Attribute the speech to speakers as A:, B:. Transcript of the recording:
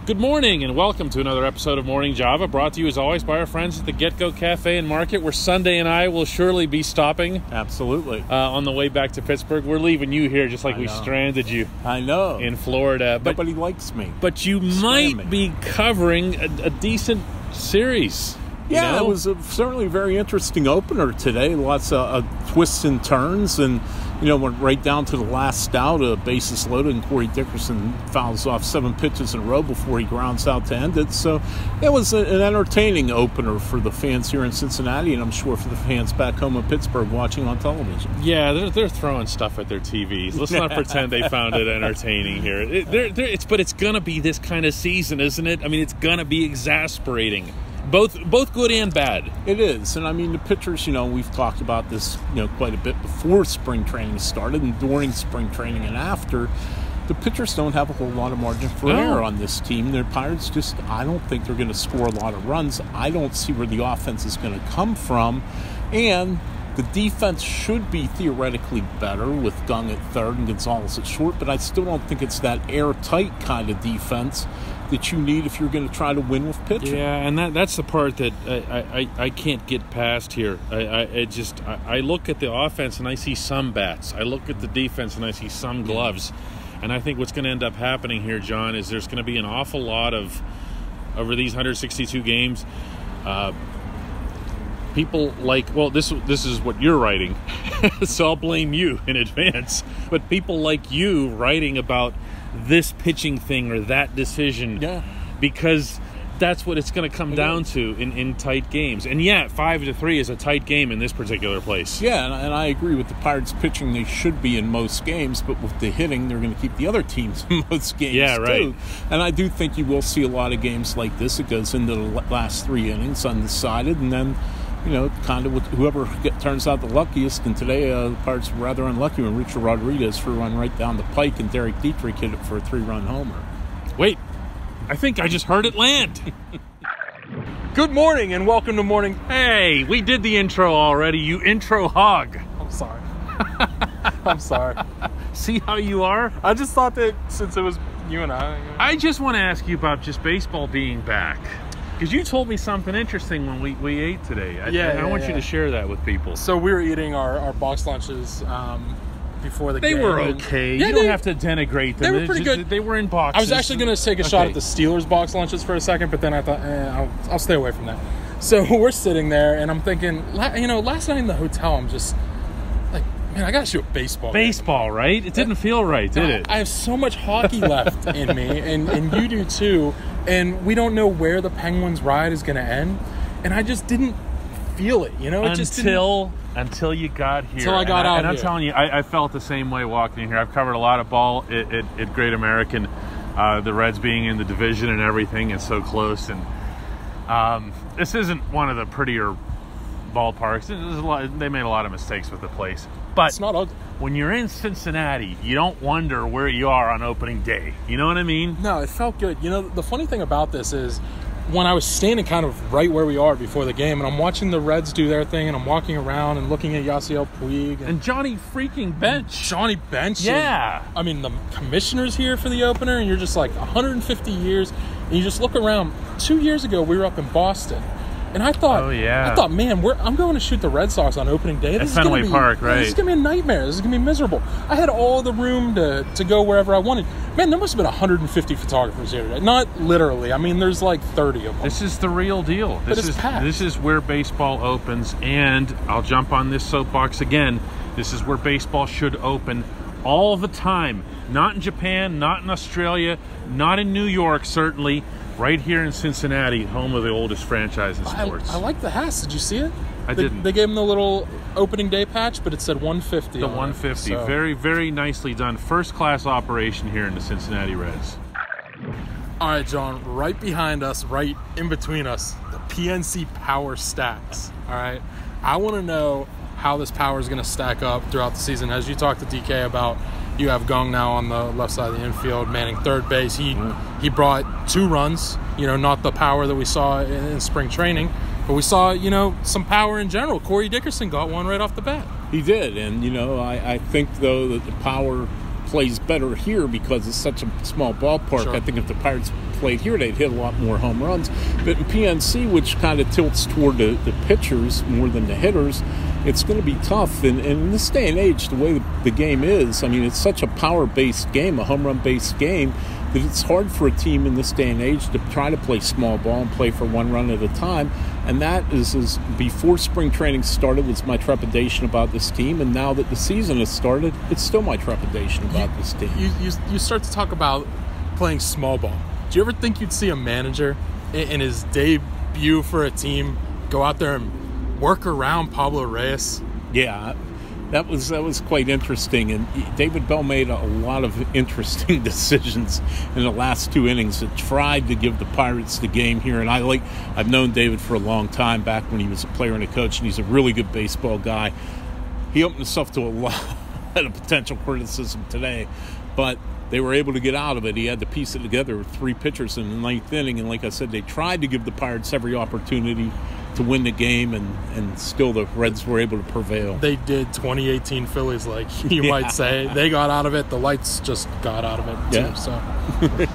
A: Good morning and welcome to another episode of Morning Java, brought to you as always by our friends at the Get-Go Cafe and Market, where Sunday and I will surely be stopping.
B: Absolutely.
A: On the way back to Pittsburgh. We're leaving you here just like we stranded you.
B: I know.
A: In Florida.
B: Nobody likes me.
A: But you might be covering a decent series.
B: Yeah, it was certainly a very interesting opener today. Lots of twists and turns, and went right down to the last out, bases loaded, and Corey Dickerson fouls off 7 pitches in a row before he grounds out to end it. So it was an entertaining opener for the fans here in Cincinnati, and I'm sure for the fans back home in Pittsburgh watching on television.
A: Yeah, they're throwing stuff at their TVs. Let's not pretend they found it entertaining here. But it's going to be this kind of season, isn't it? I mean, it's going to be exasperating. Both good and bad. It
B: is. And, the pitchers, we've talked about this, quite a bit before spring training started and during spring training and after. The pitchers don't have a whole lot of margin for error on this team. Their Pirates I don't think they're going to score a lot of runs. I don't see where the offense is going to come from. And the defense should be theoretically better with Gung at third and Gonzalez at short, but I still don't think it's that airtight kind of defense that you need if you're going to try to win with pitching.
A: Yeah, and that's the part that I can't get past here. I look at the offense and I see some bats. I look at the defense and I see some gloves. And I think what's going to end up happening here, John, is there's going to be an awful lot of, over these 162 games, people this is what you're writing, so I'll blame you in advance. But people like you writing about this pitching thing or that decision, because that's what it's going to come down to in tight games. And 5-3 is a tight game in this particular place.
B: Yeah, and I agree with the Pirates pitching. They should be in most games, but with the hitting, they're going to keep the other teams in most games too. And I do think you will see a lot of games like this. It goes into the last 3 innings undecided, and then kind of with whoever turns out the luckiest. And today, the Pirates were rather unlucky when Richard Rodriguez threw one right down the pike and Derek Dietrich hit it for a 3-run homer.
A: Wait, I think I just heard it land.
C: Good morning and welcome to Morning.
A: Hey, we did the intro already, you intro hog.
C: I'm sorry. I'm sorry.
A: See how you are?
C: I just thought that since it was you and
A: I just want to ask you about just baseball being back. Because you told me something interesting when we ate today. I want you to share that with people.
C: So we were eating our box lunches before the game.
A: They were okay. You don't have to denigrate them.
C: They were pretty good.
A: They were in boxes.
C: I was actually going to take a shot at the Steelers box lunches for a second, but then I thought, I'll stay away from that. So we're sitting there, and I'm thinking, last night in the hotel, I'm just like, man, I got to shoot baseball.
A: Baseball, right? It didn't feel right, did it?
C: I have so much hockey left in me, and you do too. And we don't know where the Penguins' ride is going to end. And I just didn't feel it,
A: Until you got here.
C: Until I got out here.
A: And I'm telling you, I felt the same way walking in here. I've covered a lot of ball at Great American, the Reds being in the division and everything and so close. And this isn't one of the prettier ballparks. They made a lot of mistakes with the place. But
C: it's not ugly.
A: When you're in Cincinnati, you don't wonder where you are on opening day. You know what I mean?
C: No, it felt good. The funny thing about this is when I was standing kind of right where we are before the game, and I'm watching the Reds do their thing, and I'm walking around and looking at Yasiel Puig.
A: And Johnny freaking Bench.
C: Johnny Bench.
A: Yeah.
C: And, the commissioner's here for the opener, and you're just like 150 years, and you just look around. 2 years ago, we were up in Boston. And I thought, man, I'm going to shoot the Red Sox on opening day.
A: At Fenway Park, right?
C: This is going to be a nightmare. This is going to be miserable. I had all the room to go wherever I wanted. Man, there must have been 150 photographers here today. Not literally. There's like 30 of them.
A: This is the real deal. This is where baseball opens. And I'll jump on this soapbox again. This is where baseball should open all the time. Not in Japan, not in Australia, not in New York, certainly. Right here in Cincinnati, home of the oldest franchise in sports.
C: I like the hats. Did you see it?
A: I didn't.
C: They gave him the little opening day patch, but it said 150.
A: The 150. So. Very, very nicely done. First-class operation here in the Cincinnati Reds.
C: All right, John. Right behind us, right in between us, the PNC power stacks. All right? I want to know how this power is going to stack up throughout the season. As you talked to DK about, you have Gung now on the left side of the infield, manning third base. He brought 2 runs, not the power that we saw in spring training, but we saw, some power in general. Corey Dickerson got one right off the bat.
B: He did, and, I think, though, that the power plays better here because it's such a small ballpark.
C: Sure.
B: I think if the Pirates plate here, they'd hit a lot more home runs. But in PNC, which kind of tilts toward the pitchers more than the hitters, it's going to be tough. And in this day and age, the way the game is, I mean, it's such a power-based game, a home run-based game, that it's hard for a team in this day and age to try to play small ball and play for one run at a time. And that is before spring training started was my trepidation about this team, and now that the season has started, it's still my trepidation about this team.
C: You start to talk about playing small ball. Do you ever think you'd see a manager in his debut for a team go out there and work around Pablo Reyes?
B: Yeah, that was quite interesting, and David Bell made a lot of interesting decisions in the last 2 innings that tried to give the Pirates the game here. And I've known David for a long time, back when he was a player and a coach, and he's a really good baseball guy. He opened himself to a lot of potential criticism today, but they were able to get out of it. He had to piece it together with 3 pitchers in the 9th inning, and like I said, they tried to give the Pirates every opportunity to win the game, and still the Reds were able to prevail.
C: They did 2018 Phillies, like you might say. They got out of it. The lights just got out of it, too.
B: Yeah.
C: So